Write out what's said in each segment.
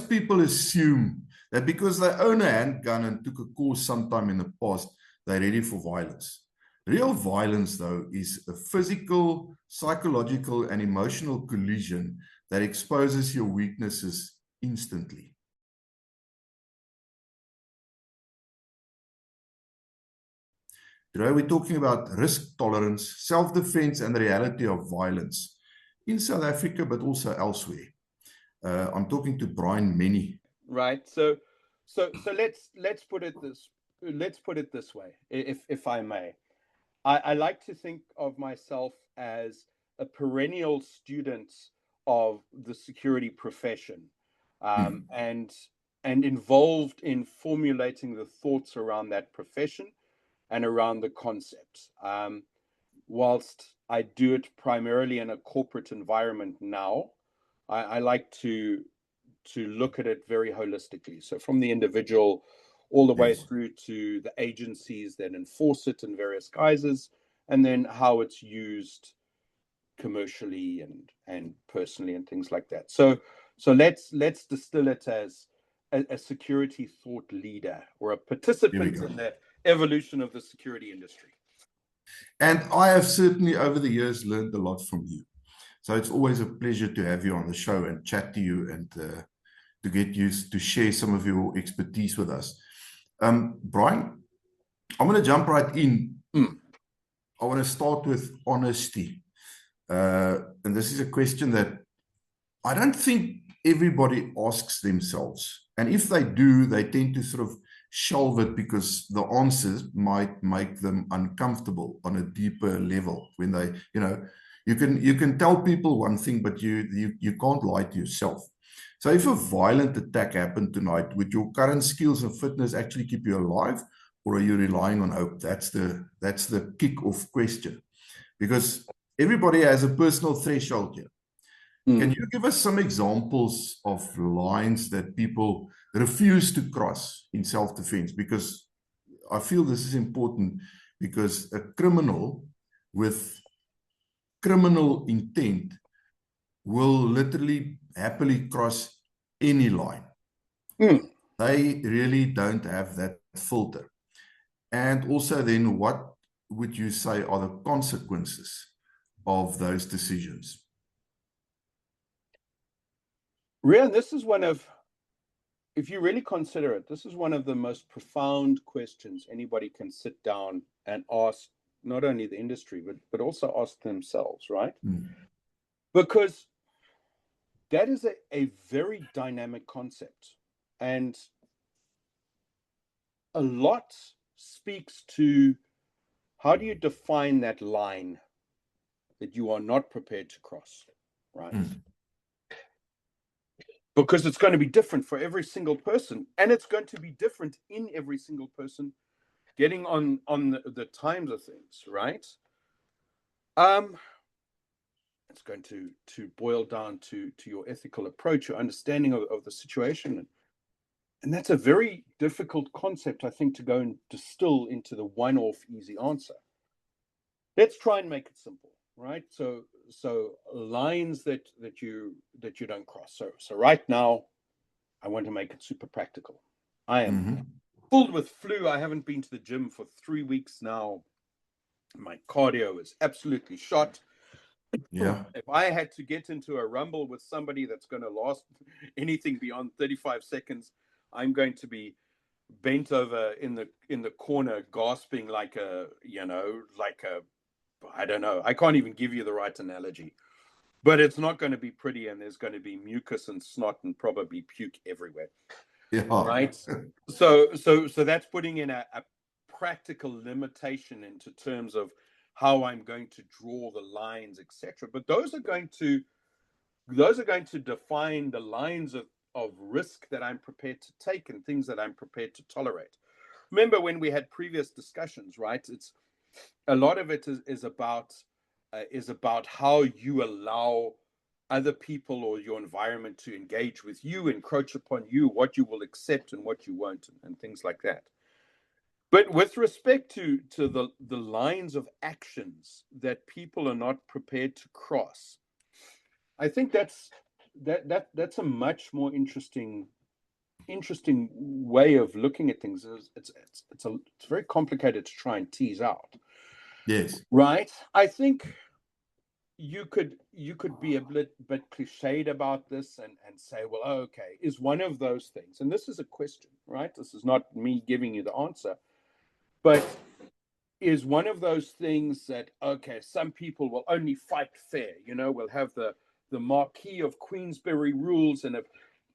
most people assume that because they own a handgun and took a course sometime in the past, they're ready for violence. Real violence, though, is a physical, psychological, and emotional collision that exposes your weaknesses instantly. Today, we're talking about risk tolerance, self-defense, and the reality of violence in South Africa, but also elsewhere. I'm talking to Bryan Mennie. Right. So let's put it this way, if I may. I like to think of myself as a perennial student of the security profession, and involved in formulating the thoughts around that profession and around the concepts. Whilst I do it primarily in a corporate environment now, I like to look at it very holistically. So from the individual all the way through to the agencies that enforce it in various guises, and then how it's used commercially and personally and things like that. So let's distill it as a security thought leader or a participant in the evolution of the security industry. And I have certainly over the years learned a lot from you. So it's always a pleasure to have you on the show and chat to you and to get you to share some of your expertise with us. Bryan, I'm going to jump right in. I want to start with honesty. And this is a question that I don't think everybody asks themselves. And if they do, they tend to sort of shelve it because the answers might make them uncomfortable on a deeper level. When they, you can tell people one thing, but you can't lie to yourself. So if a violent attack happened tonight, would your current skills and fitness actually keep you alive, or are you relying on hope? That's the kick-off question, because everybody has a personal threshold here. Can you give us some examples of lines that people refuse to cross in self-defense? Because I feel this is important, because a criminal with criminal intent will literally happily cross any line. They really don't have that filter. And also then, what would you say are the consequences of those decisions? Rian, this is one of, if you really consider it, this is one of the most profound questions anybody can sit down and ask, not only the industry, but also ask themselves, right? Because that is a very dynamic concept. And a lot speaks to how do you define that line that you are not prepared to cross, right? Because it's going to be different for every single person, and it's going to be different in every single person getting on the times of things, right? It's going to boil down to your ethical approach, your understanding of the situation. And that's a very difficult concept, I think, to go and distill into the one-off easy answer. Let's try and make it simple, right? So lines that you don't cross. So right now, I want to make it super practical. I am filled with flu. I haven't been to the gym for 3 weeks now. My cardio is absolutely shot. Yeah. If I had to get into a rumble with somebody that's going to last anything beyond 35 seconds, I'm going to be bent over in the corner, gasping like I don't know. I can't even give you the right analogy, but it's not going to be pretty, and there's going to be mucus and snot and probably puke everywhere. Yeah. Right. So that's putting in a practical limitation into terms of how I'm going to draw the lines, etc. But those are going to define the lines of risk that I'm prepared to take and things that I'm prepared to tolerate. Remember when we had previous discussions, right? It's a lot of it is about how you allow other people or your environment to engage with you, encroach upon you, what you will accept and what you won't, and things like that. But with respect to the lines of actions that people are not prepared to cross, I think that's a much more interesting interesting way of looking at things. It's very complicated to try and tease out. Yes. Right. I think you could be a bit cliched about this and say, well, okay, is one of those things, and this is a question, right? This is not me giving you the answer, but is one of those things that, okay, some people will only fight fair, we'll have the Marquis of Queensberry rules, and if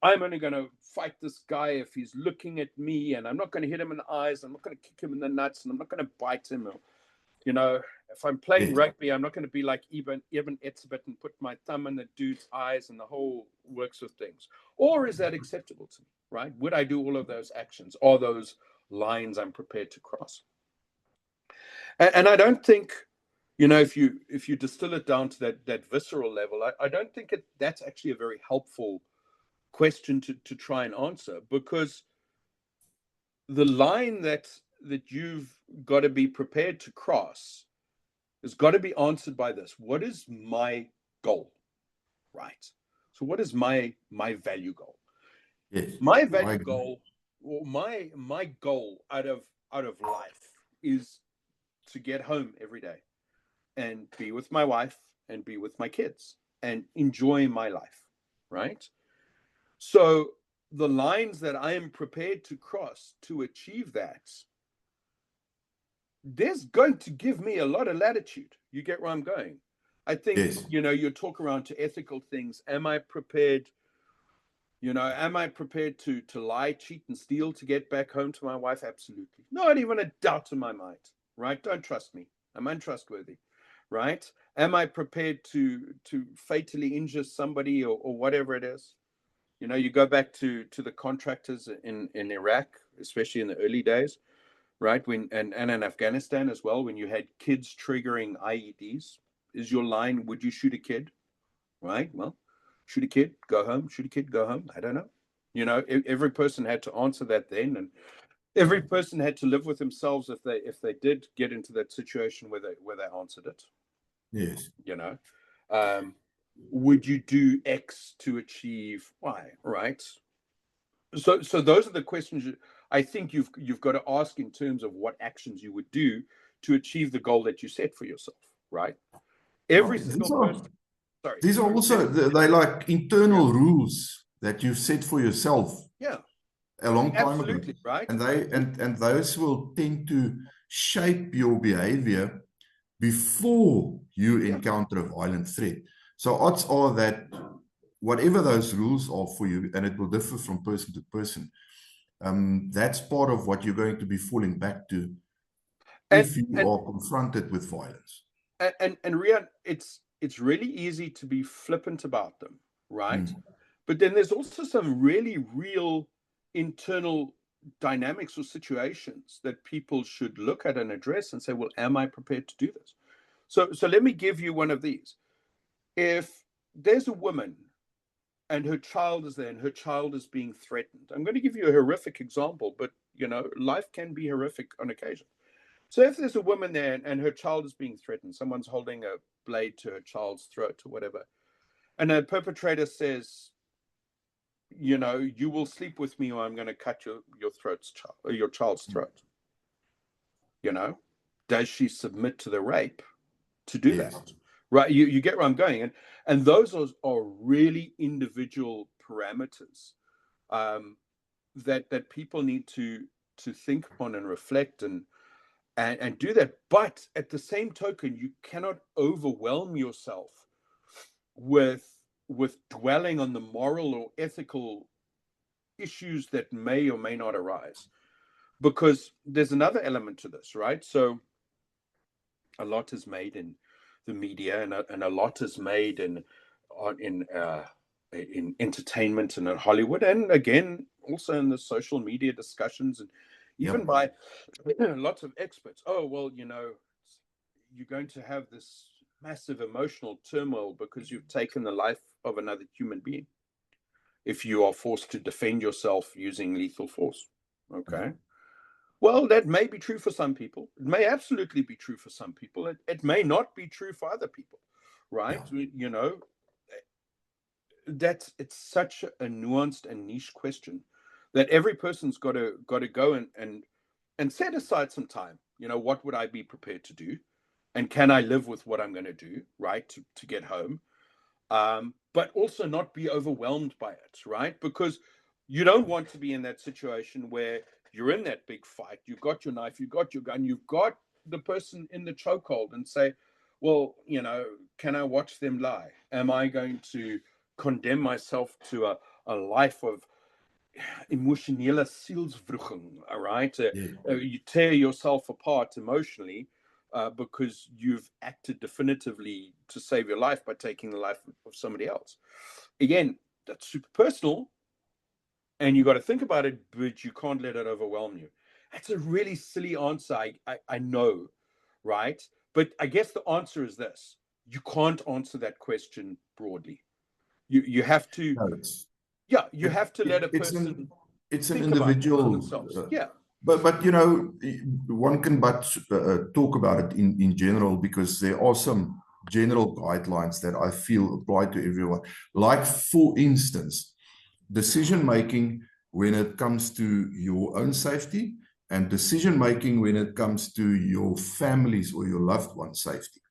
I'm only going to fight this guy if he's looking at me, and I'm not going to hit him in the eyes, I'm not going to kick him in the nuts, and I'm not going to bite him, or, if I'm playing rugby, I'm not going to be like Eben Etzebeth and put my thumb in the dude's eyes and the whole works of things. Or is that acceptable to me, right? Would I do all of those actions? Are those lines I'm prepared to cross? And I don't think, if you distill it down to that visceral level, I don't think that's actually a very helpful question to try and answer, because the line that you've got to be prepared to cross has got to be answered by this: what is my goal, right? So what is my value goal? Yes. My value goal, or my goal out of life, is to get home every day and be with my wife and be with my kids and enjoy my life, right? So the lines that I am prepared to cross to achieve that, there's going to give me a lot of latitude. You get where I'm going? I think, Yes. you talk around to ethical things. Am I prepared? Am I prepared to lie, cheat, and steal to get back home to my wife? Absolutely. Not even a doubt in my mind, right? Don't trust me. I'm untrustworthy, right? Am I prepared to fatally injure somebody, or whatever it is? You go back to the contractors in Iraq, especially in the early days, right? And in Afghanistan as well, when you had kids triggering IEDs, is your line, would you shoot a kid? Right? Well, shoot a kid, go home. Shoot a kid, go home. I don't know. Every person had to answer that then, and every person had to live with themselves if they did get into that situation where they answered it. Yes. Would you do X to achieve Y? Right. So those are the questions I think you've got to ask in terms of what actions you would do to achieve the goal that you set for yourself. Right. Every single person. Sorry. These are also they like internal rules that you set for yourself. Yeah. A long time Absolutely, ago. right. And those will tend to shape your behavior before you encounter a violent threat. So odds are that whatever those rules are for you, and it will differ from person to person, that's part of what you're going to be falling back to if you are confronted with violence. And Rian, it's really easy to be flippant about them, right? But then there's also some really real internal dynamics or situations that people should look at and address and say, well, am I prepared to do this? So let me give you one of these. If there's a woman and her child is there and her child is being threatened, I'm going to give you a horrific example, but life can be horrific on occasion. So if there's a woman there and her child is being threatened, someone's holding a blade to her child's throat or whatever, and a perpetrator says, you will sleep with me or I'm going to cut your child's throat. Does she submit to the rape to do that? Right? You get where I'm going, and those are really individual parameters that people need to think upon and reflect and do that. But at the same token, you cannot overwhelm yourself with dwelling on the moral or ethical issues that may or may not arise, because there's another element to this, right? So a lot is made in the media, and a lot is made in entertainment and in Hollywood, and again also in the social media discussions, and even by lots of experts. Oh, well, you're going to have this massive emotional turmoil because you've taken the life of another human being if you are forced to defend yourself using lethal force. Okay. Well, that may be true for some people. It may absolutely be true for some people. It may not be true for other people, right? It's such a nuanced and niche question that every person's got to go and set aside some time. What would I be prepared to do, and can I live with what I'm going to do, right, to get home, but also not be overwhelmed by it, right? Because you don't want to be in that situation where you're in that big fight, you've got your knife, you've got your gun, you've got the person in the chokehold, and say, well, can I watch them lie? Am I going to condemn myself to a life of emotionele zielswroging, all right? You tear yourself apart emotionally because you've acted definitively to save your life by taking the life of somebody else. Again, that's super personal, and you got to think about it, but you can't let it overwhelm you. That's a really silly answer, I know, right? But I guess the answer is this: you can't answer that question broadly. You have to, No, you have to let a it's person it's an think about it for individual, themselves. Yeah. but one can talk about it in general, because there are some general guidelines that I feel apply to everyone. Like, for instance, decision making when it comes to your own safety, and decision making when it comes to your family's or your loved one's safety.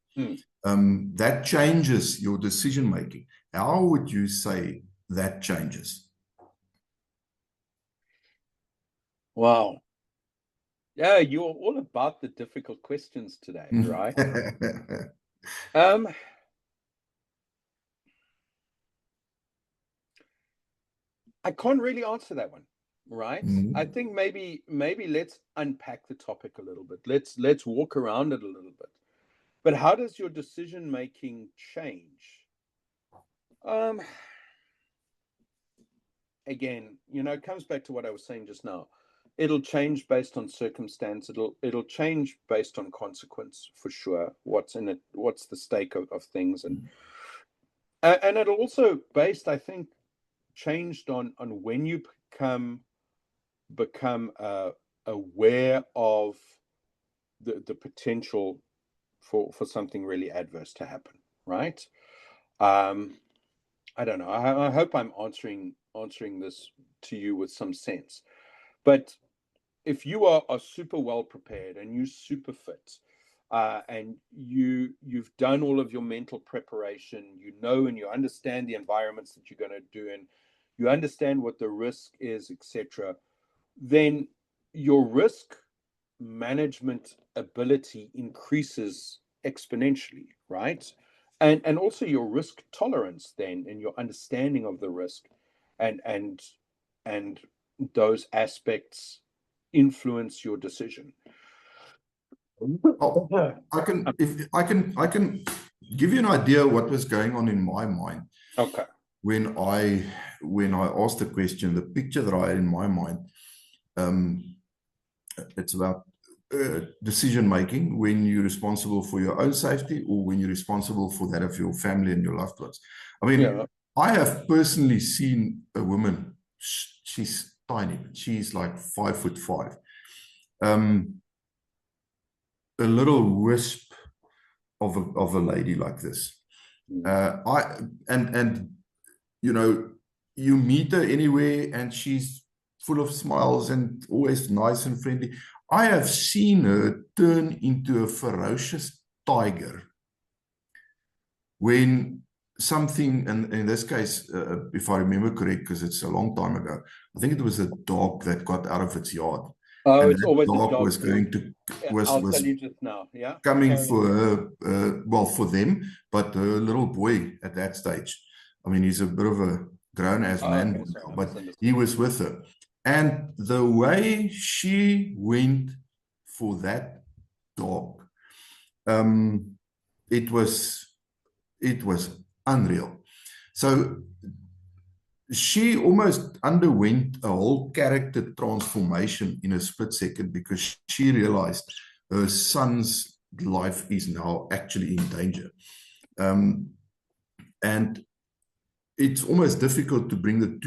That changes your decision making. How would you say that changes? Wow. Yeah, you're all about the difficult questions today, right? I can't really answer that one, right? I think maybe let's unpack the topic a little bit. Let's walk around it a little bit. But how does your decision making change? Again, it comes back to what I was saying just now. It'll change based on circumstance. It'll change based on consequence, for sure. What's in it? What's the stake of things, and it'll also based, I think, changed on when you become aware of the potential for something really adverse to happen, right? I don't know. I hope I'm answering this to you with some sense. But if you are super well prepared and you're super fit, and you've done all of your mental preparation, and you understand the environments that you're going to do, and you understand what the risk is, etc., then your risk management ability increases exponentially, right? And also your risk tolerance then, and your understanding of the risk, and and those aspects influence your decision. Oh, I can give you an idea of what was going on in my mind. Okay. When I asked the question, the picture that I had in my mind, it's about decision making when you're responsible for your own safety, or when you're responsible for that of your family and your loved ones. I mean, yeah. I have personally seen a woman. She's tiny. She's like 5'5". A little wisp of a lady like this. You meet her anywhere and she's full of smiles and always nice and friendly. I have seen her turn into a ferocious tiger when something, and in this case, if I remember correct, because it's a long time ago, I think it was a dog that got out of its yard. Oh, it's always a dog was going to I'll tell you just now. Yeah, coming for her, well, for them, but her little boy at that stage. I mean, he's a bit of a grown-ass man, but he was with her. And the way she went for that dog, it was unreal. So she almost underwent a whole character transformation in a split second, because she realized her son's life is now actually in danger. And it's almost difficult to bring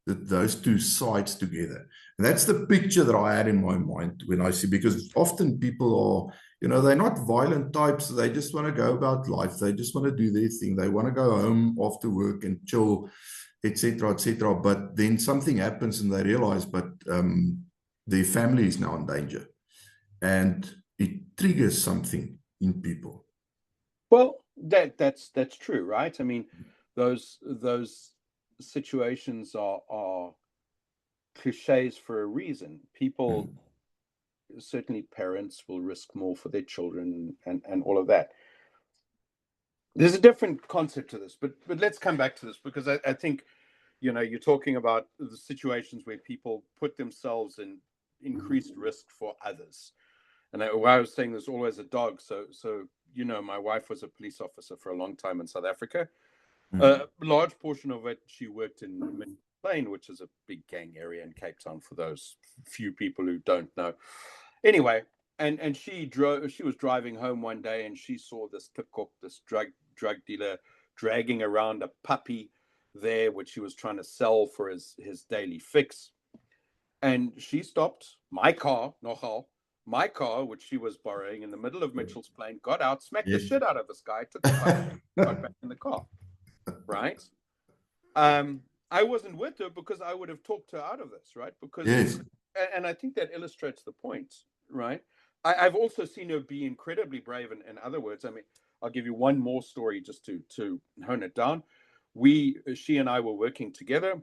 those two sides together. And that's the picture that I had in my mind when I see, because often people are, they're not violent types. They just want to go about life. They just want to do their thing. They want to go home after work and chill. etc., etc. But then something happens and they realize, but their family is now in danger, and it triggers something in people. Well, that's true, right? I mean, those situations are cliches for a reason. People, certainly parents, will risk more for their children and all of that. There's a different concept to this, but let's come back to this, because I think, you're talking about the situations where people put themselves in increased risk for others. And I was saying there's always a dog. So my wife was a police officer for a long time in South Africa. A large portion of it, she worked in Plain, which is a big gang area in Cape Town, for those few people who don't know. Anyway, and she was driving home one day, and she saw this drug dealer dragging around a puppy there, which he was trying to sell for his daily fix. And she stopped my car, which she was borrowing, in the middle of Mitchell's Plain, got out, smacked the shit out of this guy, took the puppy, got back in the car. Right? I wasn't with her because I would have talked her out of this, right? Because and I think that illustrates the point, right? I've also seen her be incredibly brave. In other words, I mean, I'll give you one more story just to hone it down. She and I were working together.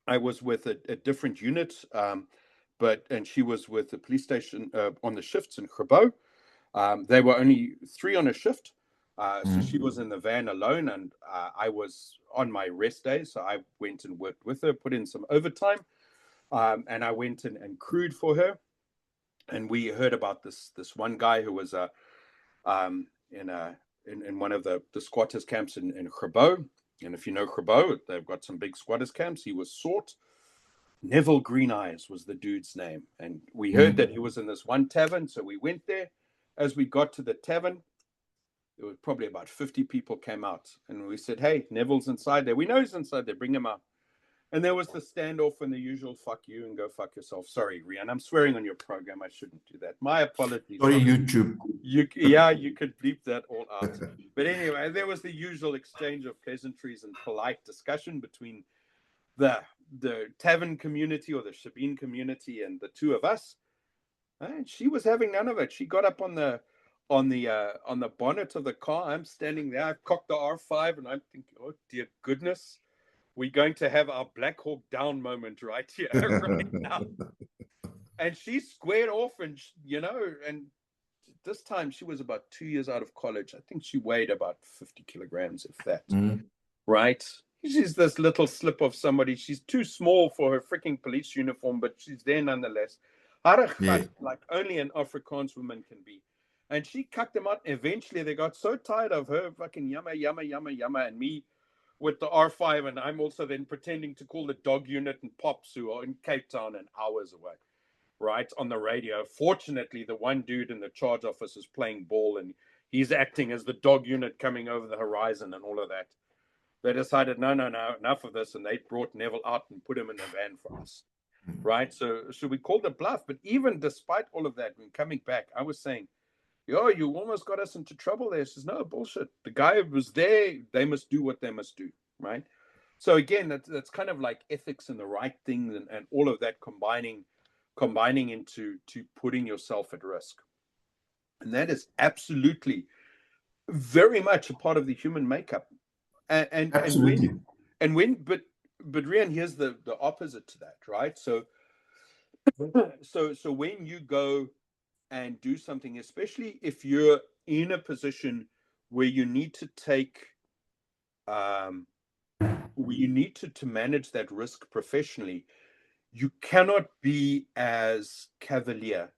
I was with a different unit, and she was with the police station on the shifts in Grabo. They were only 3 on a shift. So she was in the van alone, and I was on my rest day. So I went and worked with her, put in some overtime, and I went and crewed for her. And we heard about this one guy who was in one of the squatters camps in Grabo. And if you know Grabo, they've got some big squatters camps. He was sought. Neville Green Eyes was the dude's name. And we heard that he was in this one tavern. So we went there. As we got to the tavern, there was probably about 50 people came out. And we said, hey, Neville's inside there. We know he's inside there. Bring him out. And there was the standoff and the usual fuck you and go fuck yourself. Sorry, Rian. I'm swearing on your program. I shouldn't do that. My apologies. Sorry, YouTube. You could bleep that all out. But anyway, there was the usual exchange of pleasantries and polite discussion between the tavern community, or the Sabine community, and the two of us. And she was having none of it. She got up on the bonnet of the car. I'm standing there. I've cocked the R5, and I'm thinking, oh dear goodness, we're going to have our Black Hawk Down moment right here, right now. And she squared off, and and this time she was about 2 years out of college. I think she weighed about 50 kilograms, if that. Right? She's this little slip of somebody. She's too small for her freaking police uniform, but she's there nonetheless. Like only an Afrikaans woman can be. And she cucked them out. Eventually, they got so tired of her fucking yumma, and me with the R5, and I'm also then pretending to call the dog unit and Pops, who are in Cape Town and hours away, right, on the radio. Fortunately, the one dude in the charge office is playing ball, and he's acting as the dog unit coming over the horizon and all of that. They decided, no, enough of this, and they brought Neville out and put him in the van for us, right? So we called it bluff. But even despite all of that, when coming back, I was saying, yo, you almost got us into trouble there. She says, no, bullshit. The guy was there. They must do what they must do, right? So again, that's kind of like ethics and the right thing, and all of that combining into putting yourself at risk. And that is absolutely very much a part of the human makeup. And Absolutely. But Rian, here's the opposite to that, right? So when you go and do something, especially if you're in a position where you need to take where you need to manage that risk professionally, you cannot be as cavalier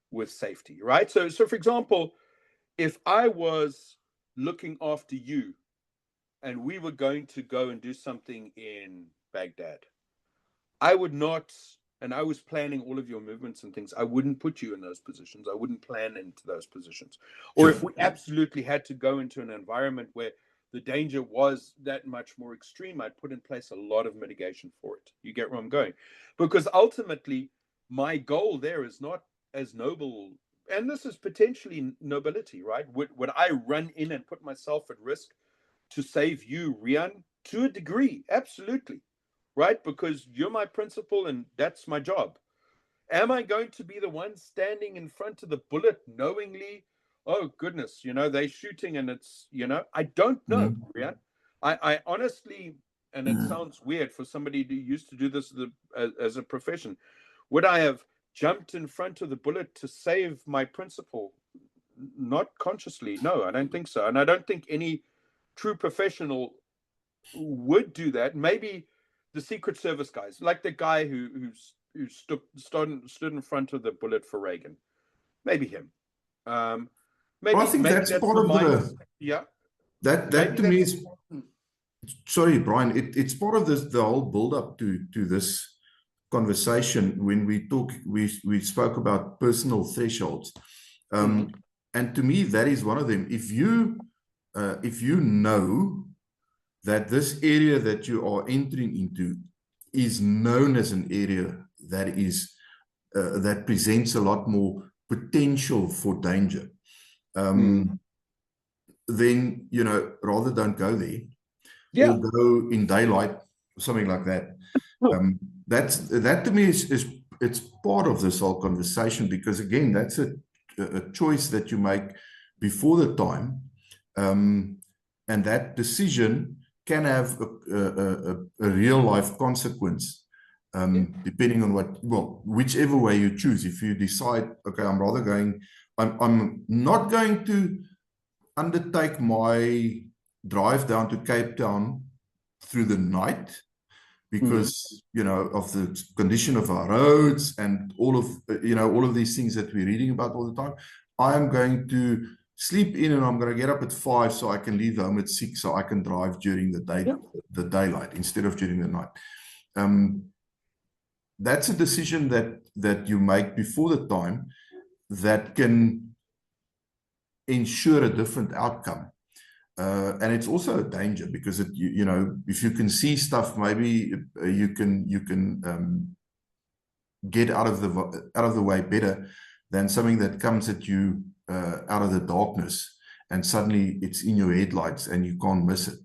with safety, right? So for example, if I was looking after you and we were going to go and do something in Baghdad, I would not, and I was planning all of your movements and things, I wouldn't put you in those positions. I wouldn't plan into those positions. Or if we absolutely had to go into an environment where the danger was that much more extreme, I'd put in place a lot of mitigation for it. You get where I'm going? Because ultimately, my goal there is not as noble, and this is potentially nobility, right? Would I run in and put myself at risk to save you, Rian, to a degree, absolutely, right? Because you're my principal and that's my job. Am I going to be the one standing in front of the bullet knowingly? Oh, goodness, they're shooting and it's, I don't know, Brian. I honestly, and it sounds weird for somebody who used to do this as a profession, would I have jumped in front of the bullet to save my principal? Not consciously. No, I don't think so. And I don't think any true professional would do that. Maybe the Secret Service guys, like the guy who stood in front of the bullet for Reagan. Maybe him. Well, I think Maybe that's that's part the of mindset. Yeah. that Maybe to me that's is, sorry, Brian, it's part of the whole build up to this conversation. When we spoke about personal thresholds. And to me, that is one of them. If you know that this area that you are entering into is known as an area that is that presents a lot more potential for danger, then rather don't go there, or go in daylight, or something like that. That to me is it's part of this whole conversation, because again, that's a choice that you make before the time, and that decision can have a real life consequence, depending on whichever way you choose. If you decide, okay, I'm not going to undertake my drive down to Cape Town through the night, because of the condition of our roads and all of these things that we're reading about all the time. I am going to sleep in, and I'm going to get up at 5 so I can leave home at 6 so I can drive during the day, the daylight, instead of during the night. That's a decision that you make before the time that can ensure a different outcome. And it's also a danger, because if you can see stuff, maybe you can get out of the way better than something that comes at you out of the darkness, and suddenly it's in your headlights and you can't miss it.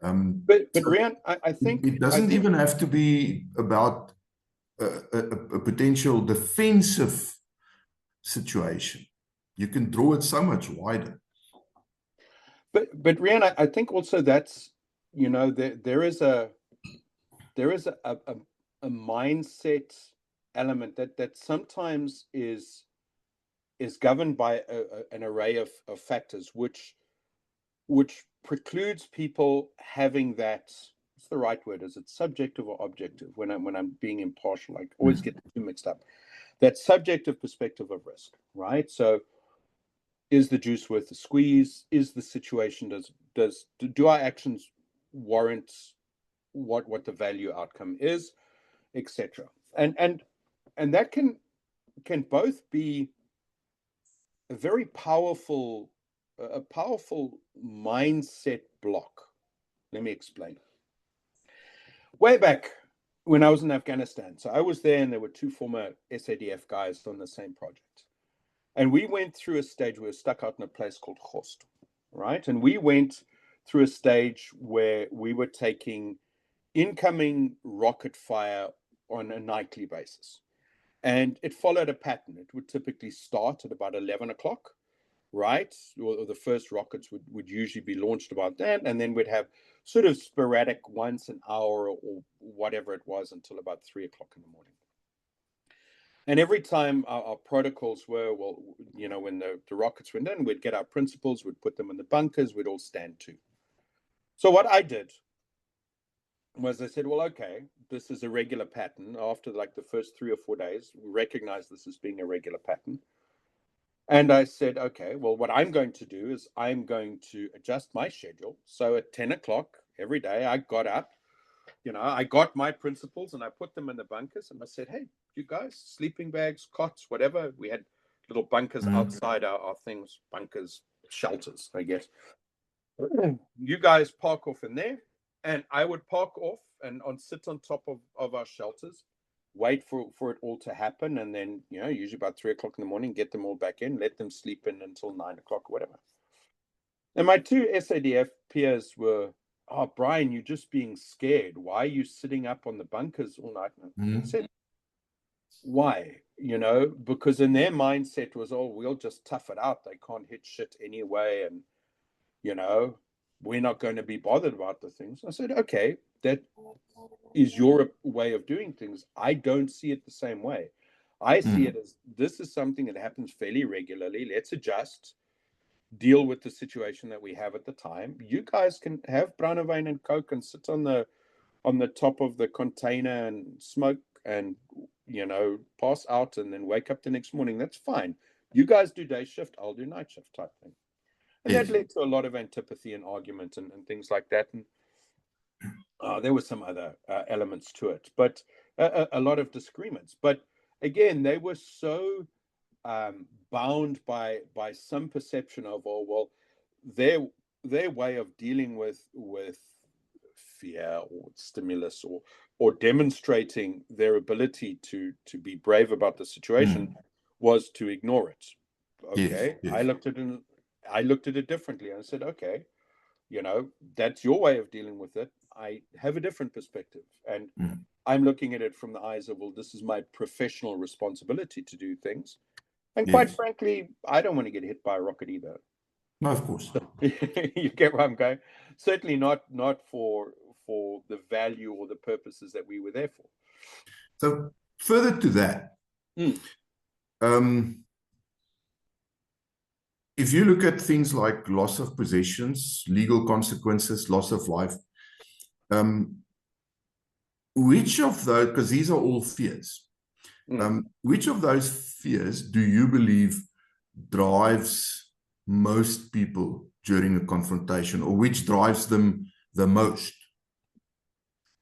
But Rian, I think it doesn't even have to be about a potential defensive situation. You can draw it so much wider. But Rian, I think also that's, there is a mindset element that sometimes is governed by an array of factors, which precludes people having that. What's the right word? Is it subjective or objective? When I'm being impartial, I always get the two mixed up. That subjective perspective of risk, right? So, is the juice worth the squeeze? Is the situation, do our actions warrant what the value outcome is, etc. And that can both be a very powerful mindset block. Let me explain. Way back when I was in Afghanistan, so I was there, and there were two former SADF guys on the same project. And we went through a stage, we were stuck out in a place called Khost, right? And we went through a stage where we were taking incoming rocket fire on a nightly basis. And it followed a pattern. It would typically start at about 11 o'clock, right? Or the first rockets would usually be launched about that. And then we'd have sort of sporadic once an hour or whatever it was until about 3 o'clock in the morning. And every time our protocols were, when the rockets went in, we'd get our principals, we'd put them in the bunkers, we'd all stand to. So what I did was I said, well, okay, this is a regular pattern. After like the first 3 or 4 days, we recognize this as being a regular pattern. And I said, okay, well, what I'm going to do is I'm going to adjust my schedule. So at 10 o'clock every day, I got up, I got my principals and I put them in the bunkers, and I said, hey, you guys, sleeping bags, cots, whatever. We had little bunkers outside our things, bunkers, shelters, I guess. You guys park off in there, and I would park off and sit on top of our shelters, wait for it all to happen, and then, usually about 3 o'clock in the morning, get them all back in, let them sleep in until 9 o'clock or whatever. And my two SADF peers were "Oh, Bryan, you're just being scared. Why are you sitting up on the bunkers all night?" I said, "Why?" Because in their mindset was, "Oh, we'll just tough it out. They can't hit shit anyway, and you know, we're not going to be bothered about the things." I said, "Okay, that is your way of doing things. I don't see it the same way. I see it as this is something that happens fairly regularly. Let's adjust, deal with the situation that we have at the time. You guys can have brandewyn and coke and sit on the top of the container and smoke and pass out and then wake up the next morning. That's fine. You guys do day shift, I'll do night shift," type thing. And Yes. that led to a lot of antipathy and argument and things like that. And there were some other elements to it, but a lot of disagreements. But again, they were so bound by some perception of, oh well, their way of dealing with fear or stimulus or demonstrating their ability to be brave about the situation was to ignore it. Okay, Yes. I looked at it differently and I said, okay, that's your way of dealing with it. I have a different perspective, and I'm looking at it from the eyes of, well, this is my professional responsibility to do things. And quite Yes. frankly, I don't want to get hit by a rocket either. No, of course. You get where I'm going? Certainly not for the value or the purposes that we were there for. So further to that, if you look at things like loss of possessions, legal consequences, loss of life, which of those, because these are all fears, which of those fears do you believe drives most people during a confrontation, or which drives them the most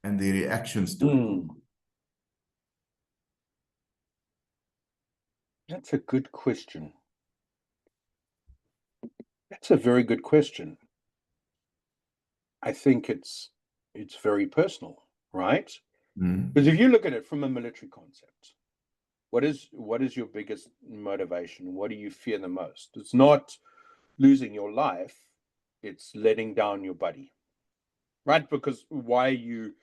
and their reactions to it? That's a good question. That's a very good question. I think it's very personal, right? Because if you look at it from a military concept, what is your biggest motivation? What do you fear the most? It's not losing your life, it's letting down your buddy, right? Because why are you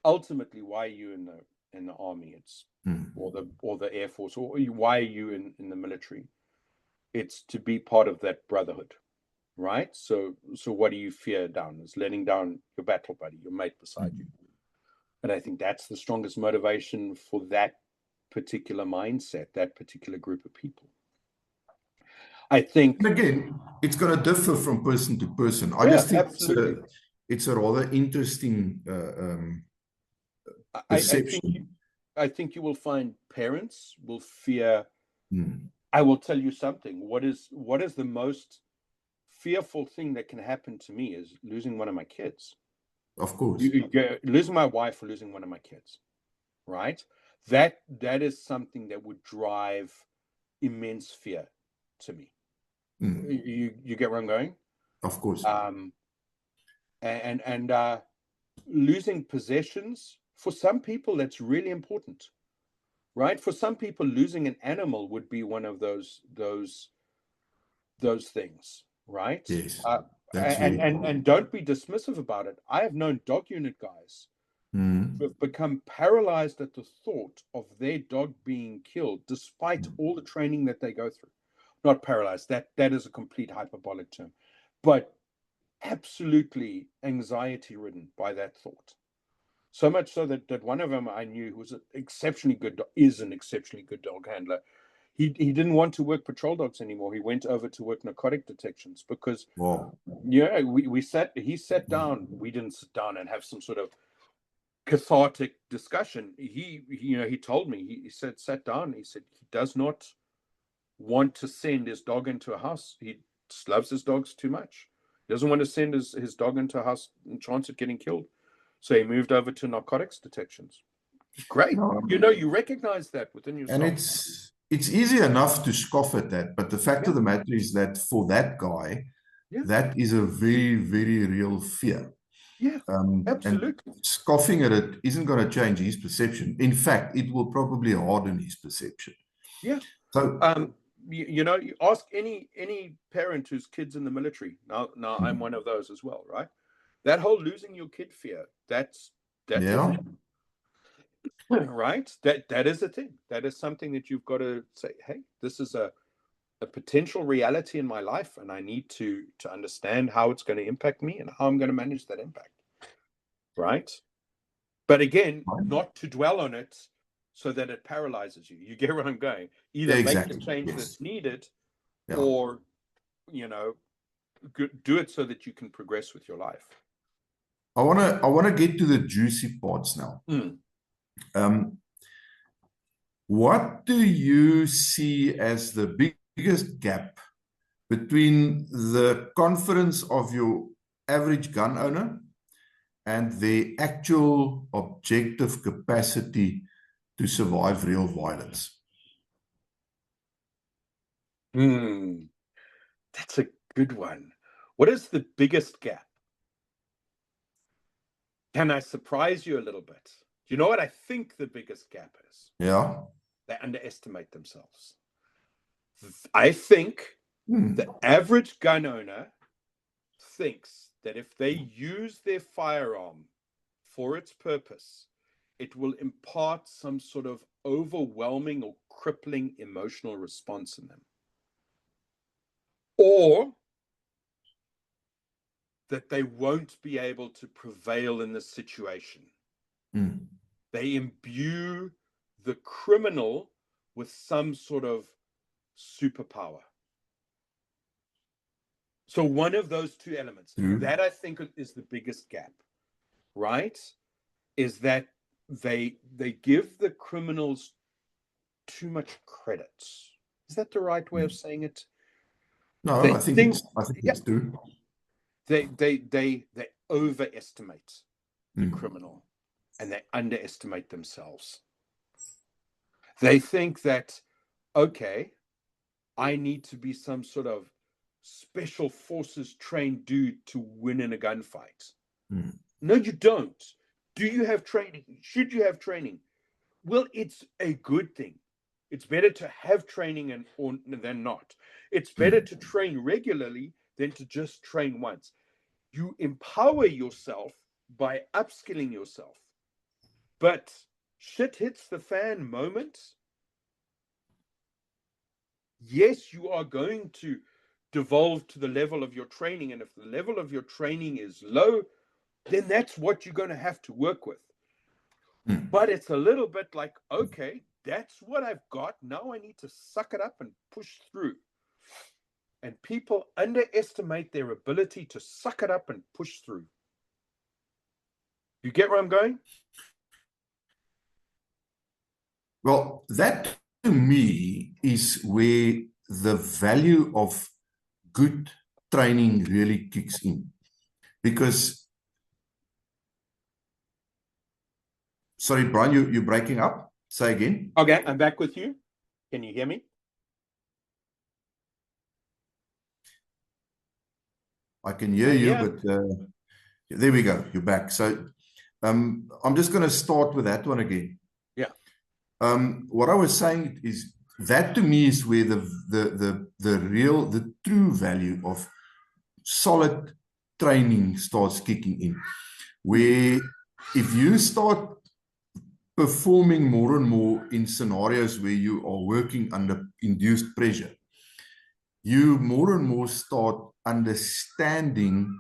in the army? It's or the Air Force, or why are you in the military? It's to be part of that brotherhood, right? So what do you fear down? Is letting down your battle buddy, your mate beside you. And I think that's the strongest motivation for that particular mindset, that particular group of people. I think, and again, it's going to differ from person to person. I just think it's a rather interesting perception. I think you will find parents will fear. I will tell you something. What is the most fearful thing that can happen to me is losing one of my kids. Of course. Losing my wife or losing one of my kids, right? That is something that would drive immense fear to me. You get where I'm going? Of course. And losing possessions, for some people, that's really important, right? For some people, losing an animal would be one of those things, right? Yes. And don't be dismissive about it. I have known dog unit guys who have become paralyzed at the thought of their dog being killed, despite all the training that they go through. Not paralyzed, that is a complete hyperbolic term, but absolutely anxiety ridden by that thought. So much so that one of them I knew who was an exceptionally good dog handler. He didn't want to work patrol dogs anymore. He went over to work narcotic detections because he sat down. We didn't sit down and have some sort of cathartic discussion. He told me, he said, sat down. He said he does not want to send his dog into a house. He just loves his dogs too much. He doesn't want to send his dog into a house and chance of getting killed. So he moved over to narcotics detections. Great. You recognize that within yourself. And it's easy enough to scoff at that, but the fact of the matter is that for that guy, that is a very, very real fear. Yeah, absolutely. And scoffing at it isn't going to change his perception. In fact, it will probably harden his perception. Yeah. So, you ask any parent whose kid's in the military. Now I'm one of those as well, right? that whole losing your kid fear, that's Yeah. a thing. Right? That is a thing. That is something that you've got to say, hey, this is a potential reality in my life, and I need to understand how it's going to impact me and how I'm going to manage that impact. Right? But again, not to dwell on it so that it paralyzes you. You get where I'm going. Either make the change that's needed, or, you know, do it so that you can progress with your life. I wanna get to the juicy parts now. What do you see as the biggest gap between the confidence of your average gun owner and the actual objective capacity to survive real violence? That's a good one. What is the biggest gap? Can I surprise you a little bit? Do you know what I think the biggest gap is? Yeah. They underestimate themselves. I think the average gun owner thinks that if they use their firearm for its purpose, it will impart some sort of overwhelming or crippling emotional response in them. Or that they won't be able to prevail in this situation. They imbue the criminal with some sort of superpower. So one of those two elements, that I think is the biggest gap, right? Is that they give the criminals too much credit. Is that the right way of saying it? No, I think it's true. They overestimate the criminal, and they underestimate themselves. They think that, okay, I need to be some sort of special forces trained dude to win in a gunfight. No, you don't. Do you have training? Should you have training? Well, it's a good thing. It's better to have training than not. It's better to train regularly than to just train once. You empower yourself by upskilling yourself. But shit hits the fan moment. Yes, you are going to devolve to the level of your training. And if the level of your training is low, then that's what you're going to have to work with. But it's a little bit like, okay, that's what I've got. Now I need to suck it up and push through. And people underestimate their ability to suck it up and push through. You get where I'm going? Well, that to me is where the value of good training really kicks in. Because, sorry, Bryan, you're breaking up. Say again. Okay, I'm back with you. Can you hear me? I can hear you, but there we go. You're back. So I'm just going to start with that one again. Yeah. What I was saying is that to me is where the true value of solid training starts kicking in. Where if you start performing more and more in scenarios where you are working under induced pressure, you more and more start understanding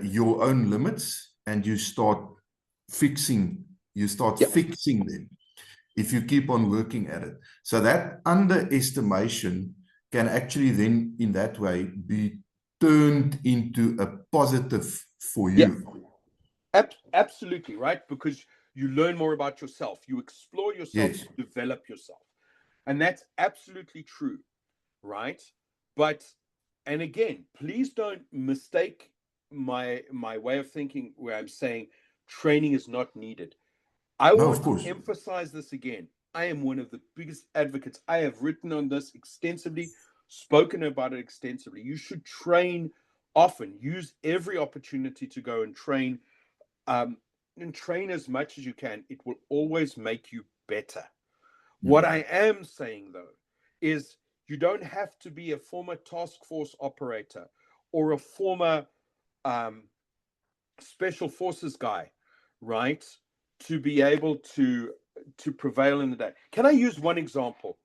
your own limits, and you start fixing them if you keep on working at it. So that underestimation can actually then in that way be turned into a positive for you. Absolutely, right? Because you learn more about yourself, you explore yourself, you develop yourself. And that's absolutely true, right? But, and again, please don't mistake my way of thinking where I'm saying training is not needed. I want to emphasize this again. I am one of the biggest advocates. I have written on this extensively, spoken about it extensively. You should train often. Use every opportunity to go and train, and train as much as you can. It will always make you better. What I am saying, though, is you don't have to be a former task force operator or a former special forces guy, right, to be able to prevail in the day. Can I use one example,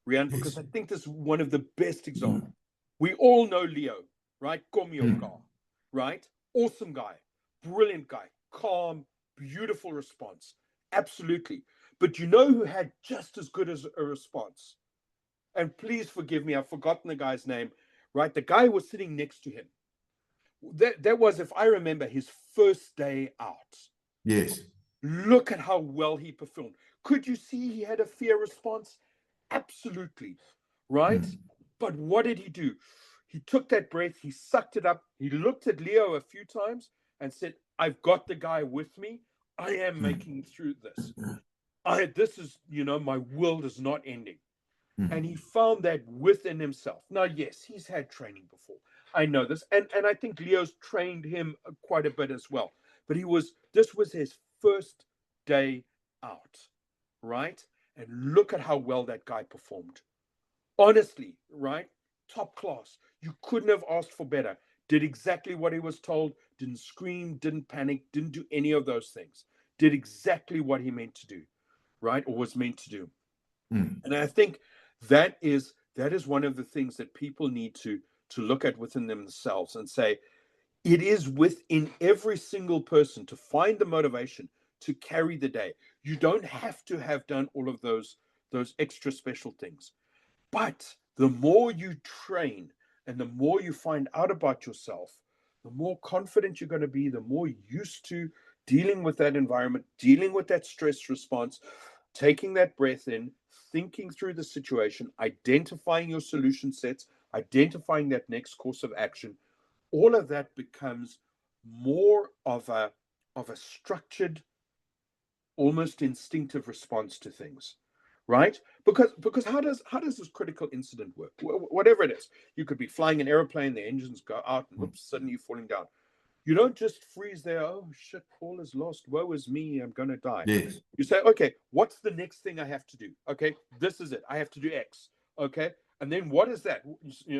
Rian? Because Yes. I think this is one of the best examples. We all know Leo, right? Gomioka, right? Awesome guy, brilliant guy, calm, beautiful response. Absolutely. But you know who had just as good as a response? And please forgive me, I've forgotten the guy's name, right? The guy was sitting next to him. That was, if I remember, his first day out. Yes. Look at how well he performed. Could you see he had a fear response? Absolutely. Right? But what did he do? He took that breath, he sucked it up, he looked at Leo a few times and said, I've got the guy with me. I am making it through this. This is, my world is not ending. And he found that within himself. Now, yes, he's had training before. I know this. And I think Leo's trained him quite a bit as well. But this was his first day out, right? And look at how well that guy performed. Honestly, right? Top class. You couldn't have asked for better. Did exactly what he was told, didn't scream, didn't panic, didn't do any of those things. Did exactly what he meant to do, right? Or was meant to do. And I think that is one of the things that people need to look at within themselves and say, it is within every single person to find the motivation to carry the day. You don't have to have done all of those extra special things. But the more you train and the more you find out about yourself, the more confident you're going to be, the more used to dealing with that environment, dealing with that stress response, taking that breath in, thinking through the situation, identifying your solution sets, identifying that next course of action. All of that becomes more of a structured, almost instinctive response to things, right? Because how does this critical incident work? Whatever it is, you could be flying an airplane, the engines go out, and whoops, suddenly you're falling down. You don't just freeze there. Oh shit, Paul is lost. Woe is me. I'm gonna die. Yes. You say, okay, what's the next thing I have to do? Okay, this is it. I have to do X. Okay, and then what is that?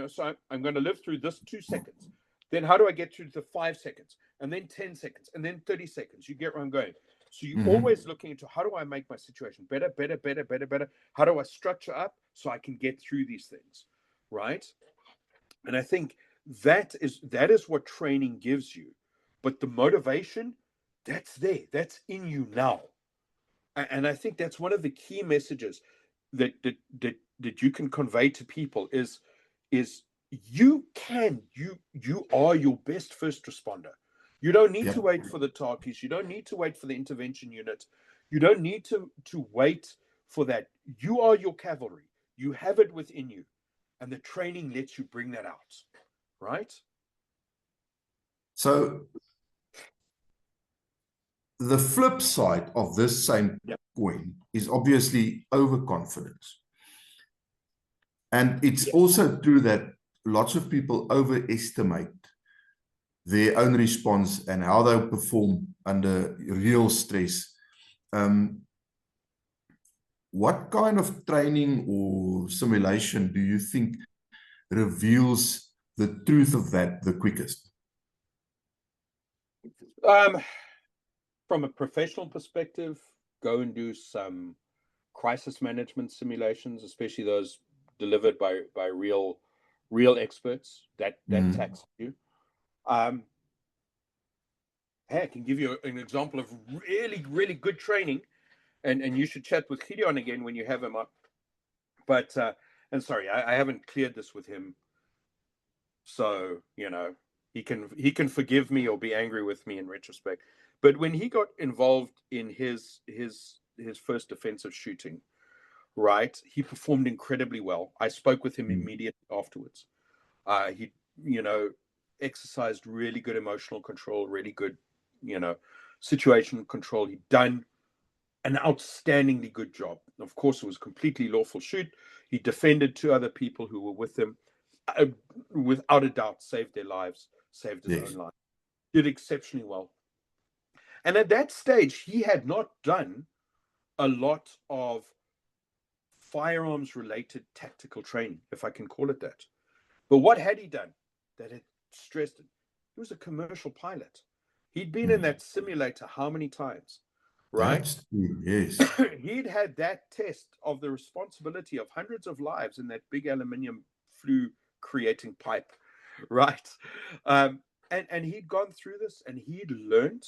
So I'm going to live through this 2 seconds. Then how do I get through the 5 seconds? And then 10 seconds, and then 30 seconds. You get where I'm going. So you're always looking into how do I make my situation better, better, better, better, better? How do I structure up so I can get through these things, right? And I think that is what training gives you. But the motivation, that's there. That's in you now. And I think that's one of the key messages that you can convey to people is you are your best first responder. You don't need to Yep. wait for the talkies. You don't need to wait for the intervention unit. You don't need to wait for that. You are your cavalry. You have it within you, and the training lets you bring that out, right? So the flip side of this same coin is obviously overconfidence. And it's also true that lots of people overestimate their own response and how they'll perform under real stress. What kind of training or simulation do you think reveals the truth of that the quickest? From a professional perspective, go and do some crisis management simulations, especially those delivered by real experts that tax you. Hey, I can give you an example of really good training, and you should chat with Gideon again when you have him up. But and sorry, I haven't cleared this with him, so he can forgive me or be angry with me in retrospect. But when he got involved in his first offensive shooting, right, he performed incredibly well. I spoke with him immediately afterwards. He exercised really good emotional control, really good situational control. He'd done an outstandingly good job. Of course, it was a completely lawful shoot. He defended two other people who were with him, without a doubt, saved their lives, saved his own life. Did exceptionally well. And at that stage, he had not done a lot of firearms related tactical training, if I can call it that. But what had he done that had stressed him? He was a commercial pilot. He'd been in that simulator how many times, right? That's true. Yes. He'd had that test of the responsibility of hundreds of lives in that big aluminium flue creating pipe, right? And he'd gone through this, and he'd learned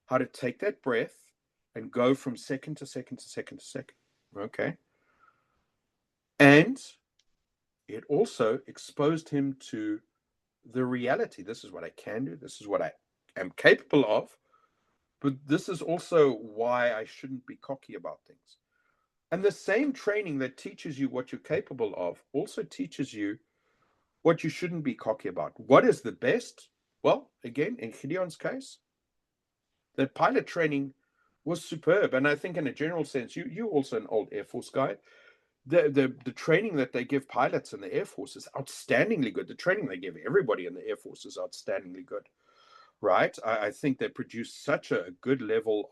how to take that breath and go from second to second to second to second. Okay. And it also exposed him to the reality. This is what I can do. This is what I am capable of. But this is also why I shouldn't be cocky about things. And the same training that teaches you what you're capable of also teaches you what you shouldn't be cocky about. What is the best? Well, again, in Gideon's case, the pilot training was superb. And I think in a general sense, you're also an old Air Force guy. The training that they give pilots in the Air Force is outstandingly good. The training they give everybody in the Air Force is outstandingly good, right? I think they produce such a good level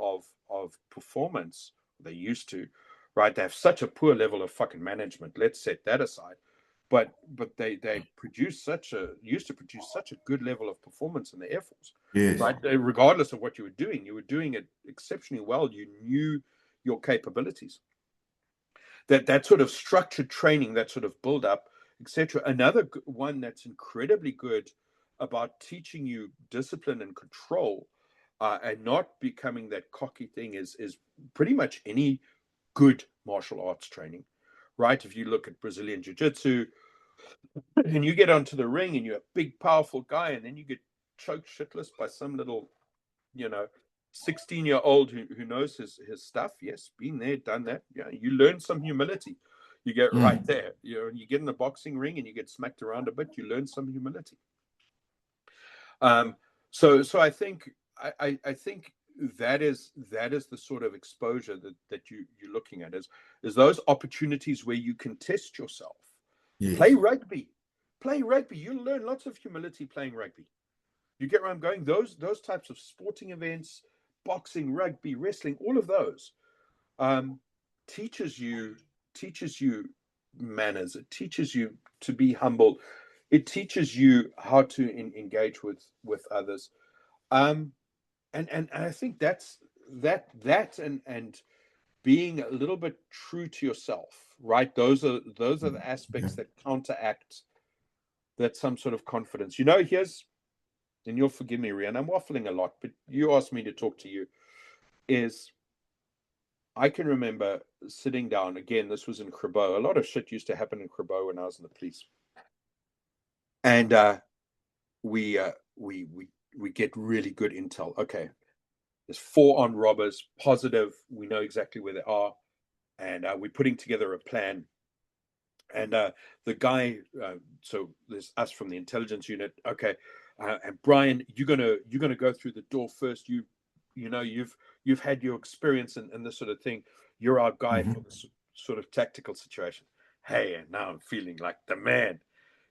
of performance. They used to, right? They have such a poor level of fucking management. Let's set that aside. But they used to produce such a good level of performance in the Air Force, Yes. right? Regardless of what you were doing it exceptionally well. You knew your capabilities. That sort of structured training, that sort of build up, etc. Another one that's incredibly good about teaching you discipline and control, and not becoming that cocky thing is pretty much any good martial arts training, right? If you look at Brazilian Jiu-Jitsu, and you get onto the ring and you're a big, powerful guy, and then you get choked shitless by some little, 16-year-old who knows his stuff. Yes, been there, done that. Yeah, you learn some humility. You get right there. You get in the boxing ring and you get smacked around a bit. You learn some humility. So I think I think that is the sort of exposure that you're looking at is those opportunities where you can test yourself. Yes. Play rugby. You'll learn lots of humility playing rugby. You get where I'm going? Those types of sporting events, boxing, rugby, wrestling, all of those teaches you manners. It teaches you to be humble. It teaches you how to engage with others. And I think that's that and being a little bit true to yourself, right? Those are the aspects that counteract that some sort of confidence. Here's, and you'll forgive me, Rian, I'm waffling a lot, but you asked me to talk to you, is I can remember sitting down, again, this was in Grabo. A lot of shit used to happen in Grabo when I was in the police. And we get really good intel. Okay, there's 4 armed robbers, positive. We know exactly where they are. And we're putting together a plan. And the guy, so there's us from the intelligence unit. Okay, and Bryan, you're gonna go through the door first. You've had your experience and this sort of thing. You're our guy for this sort of tactical situation. Hey, and now I'm feeling like the man.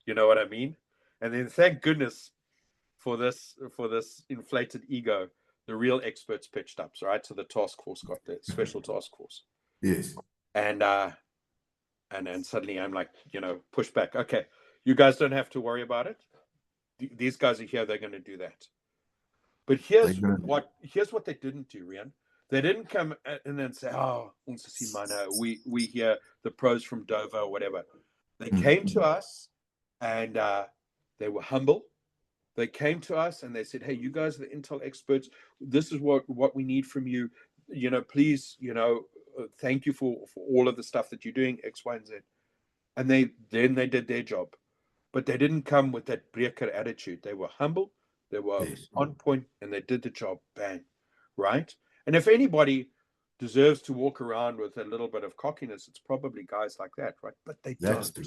You know what I mean? And then thank goodness for this inflated ego, the real experts pitched up, right? So the task force got the special task force. Yes. And suddenly I'm like, push back. Okay, you guys don't have to worry about it. These guys are here. They're going to do that. But here's what they didn't do, Rian. They didn't come and then say, "Oh, ons is die manne. We hear the pros from Dover or whatever." They came to us, and they were humble. They came to us and they said, "Hey, you guys are the intel experts. This is what we need from you. Please, thank you for all of the stuff that you're doing, X, Y, and Z." And they did their job, but they didn't come with that breaker attitude. They were humble, they were on point, and they did the job. Bang, right? And if anybody deserves to walk around with a little bit of cockiness, it's probably guys like that, right? But they don't.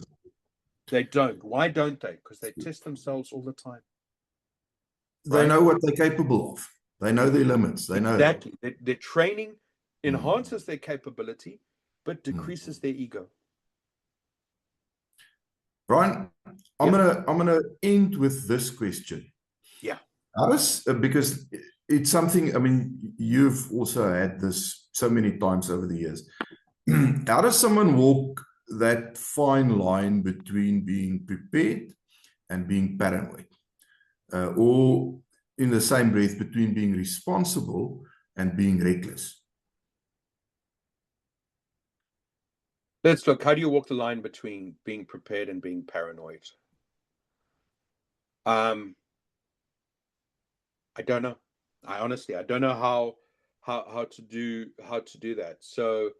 They don't. Why don't they? Because they test themselves all the time. They know what they're capable of. They know their limits. They know exactly. Their training enhances their capability, but decreases their ego. Bryan, I'm gonna end with this question. Yeah. Because it's something, I mean, you've also had this so many times over the years. How does someone walk that fine line between being prepared and being paranoid? Or in the same breath between being responsible and being reckless? Let's look. How do you walk the line between being prepared and being paranoid? I don't know. I don't know how to do that. So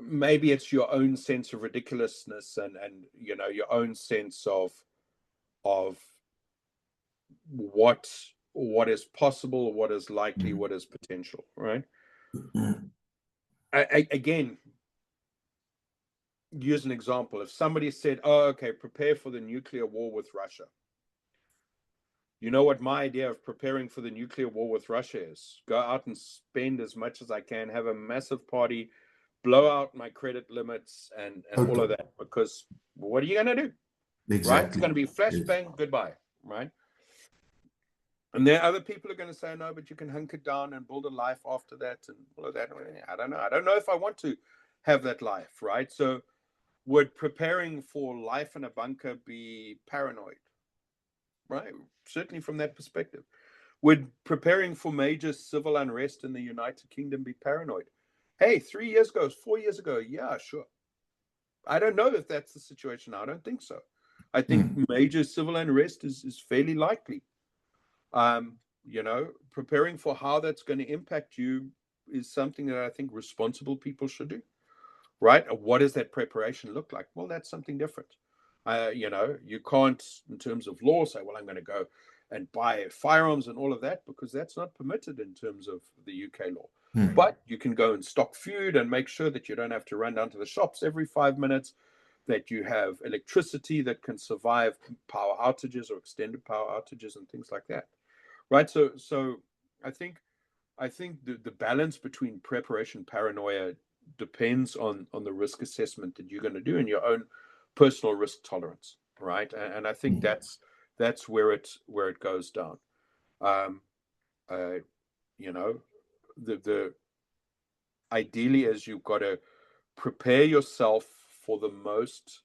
maybe it's your own sense of ridiculousness and your own sense of what is possible, what is likely, what is potential, right? Again, use an example. If somebody said, "Oh, okay, prepare for the nuclear war with Russia," you know what my idea of preparing for the nuclear war with Russia is? Go out and spend as much as I can, have a massive party, blow out my credit limits and all of that, because what are you going to do? Exactly. Right? It's going to be flashbang, goodbye, right? And there are other people who are going to say, no, but you can hunker down and build a life after that and all of that. I don't know. I don't know if I want to have that life, right? So would preparing for life in a bunker be paranoid? Right? Certainly from that perspective. Would preparing for major civil unrest in the United Kingdom be paranoid? Hey, 3 years ago, 4 years ago, yeah, sure. I don't know if that's the situation. I don't think so. I think major civil unrest is fairly likely. Preparing for how that's going to impact you is something that I think responsible people should do, right? What does that preparation look like? Well, that's something different. You can't, in terms of law, say, well, I'm going to go and buy firearms and all of that, because that's not permitted in terms of the UK law. But you can go and stock food and make sure that you don't have to run down to the shops every 5 minutes, that you have electricity that can survive power outages or extended power outages and things like that. Right. So I think the balance between preparation paranoia depends on the risk assessment that you're going to do and your own personal risk tolerance. Right. And I think that's where it goes down. The ideally is you've got to prepare yourself for the most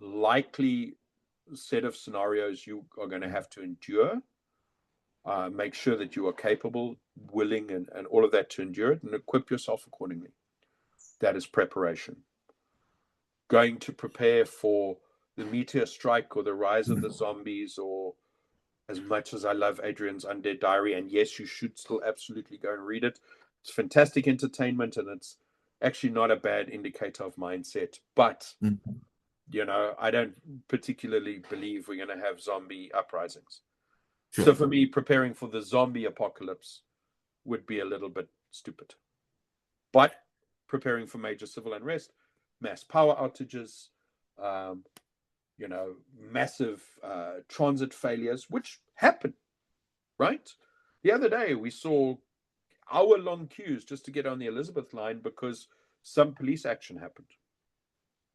likely set of scenarios you are going to have to endure. Make sure that you are capable, willing, and all of that to endure it, and equip yourself accordingly. That is preparation. Going to prepare for the meteor strike or the rise of the zombies, or as much as I love Adrian's Undead Diary, and yes, you should still absolutely go and read it. It's fantastic entertainment, and it's actually not a bad indicator of mindset. But, I don't particularly believe we're going to have zombie uprisings. Sure. So for me, preparing for the zombie apocalypse would be a little bit stupid. But preparing for major civil unrest, mass power outages, massive transit failures, which happen, right? The other day, we saw hour-long queues just to get on the Elizabeth line because some police action happened.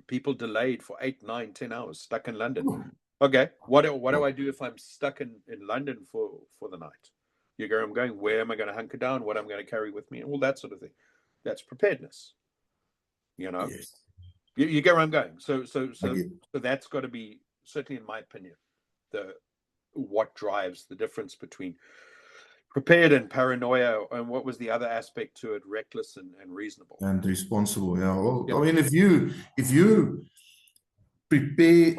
People delayed for 8, 9, 10 hours, stuck in London. Okay, what do I do if I'm stuck in London for the night? I'm going, where am I going to hunker down? What I'm going to carry with me? All that sort of thing. That's preparedness. Yes. You get where I'm going. So that's got to be, certainly in my opinion, what drives the difference between prepared and paranoia. And what was the other aspect to it? Reckless and reasonable. And responsible, yeah. Well, I mean, if you prepare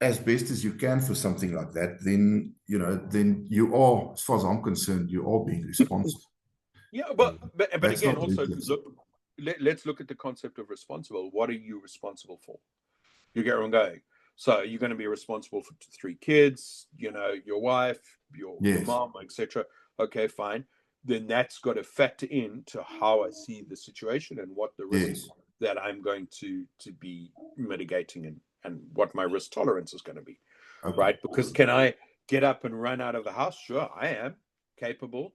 as best as you can for something like that, then you are, as far as I'm concerned, you are being responsible. Yeah, but again, also let's look at the concept of responsible. What are you responsible for? You get where I'm going. So you're going to be responsible for 3 kids, your wife, your mom, etc. Okay, fine. Then that's got to factor into how I see the situation and what the risks that I'm going to be mitigating and what my risk tolerance is going to be. Okay. Right? Because can I get up and run out of the house? Sure, I am capable.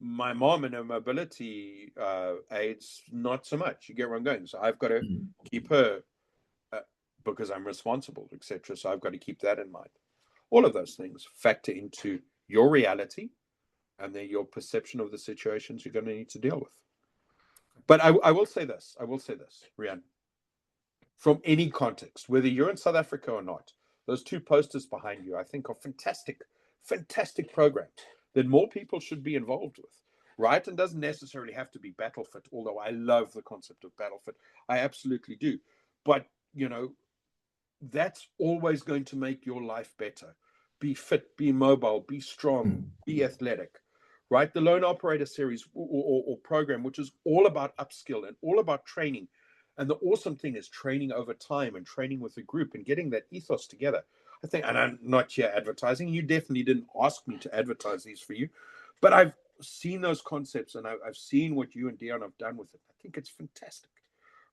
My mom and her mobility aids, not so much. You get where I'm going. So I've got to keep her because I'm responsible, etc. So I've got to keep that in mind. All of those things factor into your reality and then your perception of the situations you're going to need to deal with. But I will say this, Rian, from any context, whether you're in South Africa or not, those 2 posters behind you, I think, are fantastic Fantastic program that more people should be involved with, right? And doesn't necessarily have to be battle fit, although I love the concept of battle fit. I absolutely do. But, you know, that's always going to make your life better. Be fit, be mobile, be strong, be athletic, right? The Lone Operator series or program, which is all about upskill and all about training. And the awesome thing is training over time and training with a group and getting that ethos together. I think, and I'm not here advertising, you definitely didn't ask me to advertise these for you, but I've seen those concepts and I've seen what you and Dion have done with it. I think it's fantastic,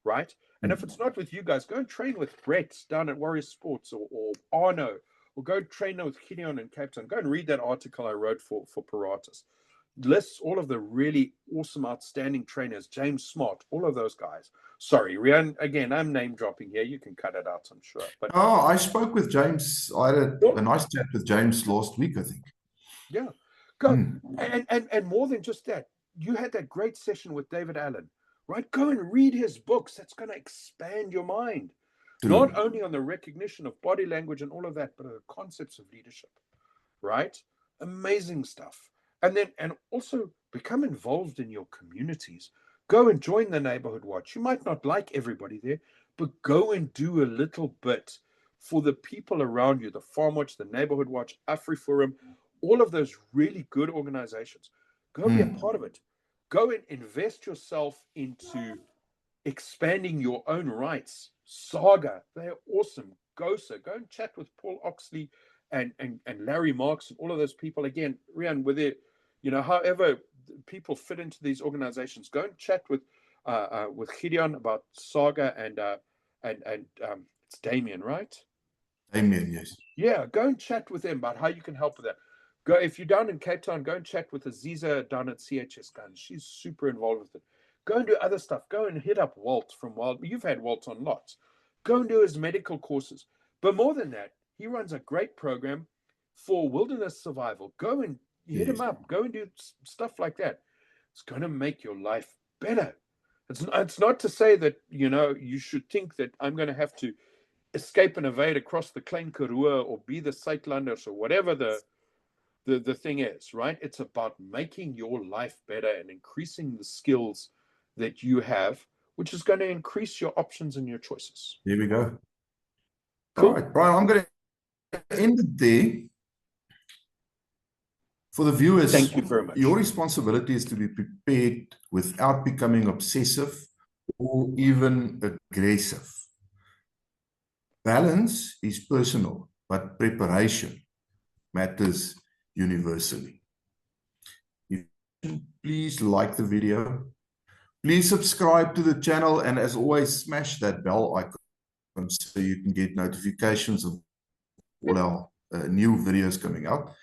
right? And if it's not with you guys, go and train with Brett down at Warrior Sports or Arno, or go train with Gideon in Cape Town. Go and read that article I wrote for Paratus. Lists all of the really awesome, outstanding trainers, James Smart, all of those guys. Sorry, Rian, again, I'm name dropping here. You can cut it out, I'm sure. But I spoke with James. I had a nice chat with James last week, I think. Yeah, go. And more than just that, you had that great session with David Allen, right? Go and read his books. That's going to expand your mind, not only on the recognition of body language and all of that, but the concepts of leadership, right? Amazing stuff. And also become involved in your communities. Go and join the neighborhood watch. You might not like everybody there, but go and do a little bit for the people around you, the Farm Watch, the Neighborhood Watch, AfriForum, all of those really good organizations. Go be a part of it. Go and invest yourself into expanding your own rights. Saga, they're awesome. GOSA, go and chat with Paul Oxley and Larry Marks and all of those people. Again, Rian, with it, you know, however people fit into these organizations, go and chat with Gideon about Saga and it's Damien, right? Damien, yes. Yeah, go and chat with them about how you can help with that. Go, if you're down in Cape Town, go and chat with Aziza down at CHS Guns. She's super involved with it. Go and do other stuff. Go and hit up Walt from Wild. You've had Walt on lots. Go and do his medical courses. But more than that, he runs a great program for wilderness survival. Go and hit him up. Go and do stuff like that. It's going to make your life better. It's not to say that, you know, you should think that I'm going to have to escape and evade across the Klein Karoo or be the Suidlanders or whatever the thing is, right? It's about making your life better and increasing the skills that you have, which is going to increase your options and your choices. There we go. Cool. All right, Brian, I'm going to end it there. For the viewers, thank you very much. Your responsibility is to be prepared without becoming obsessive or even aggressive. Balance is personal, but preparation matters universally. Please like the video. Please subscribe to the channel, and as always, smash that bell icon so you can get notifications of all our new videos coming out.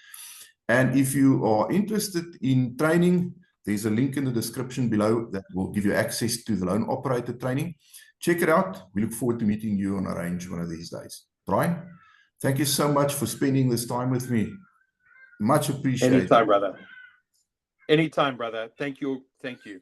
And if you are interested in training, there's a link in the description below that will give you access to the Lone Operator training. Check it out. We look forward to meeting you on a range one of these days. Brian, thank you so much for spending this time with me. Much appreciated. Anytime, brother. Anytime, brother. Thank you. Thank you.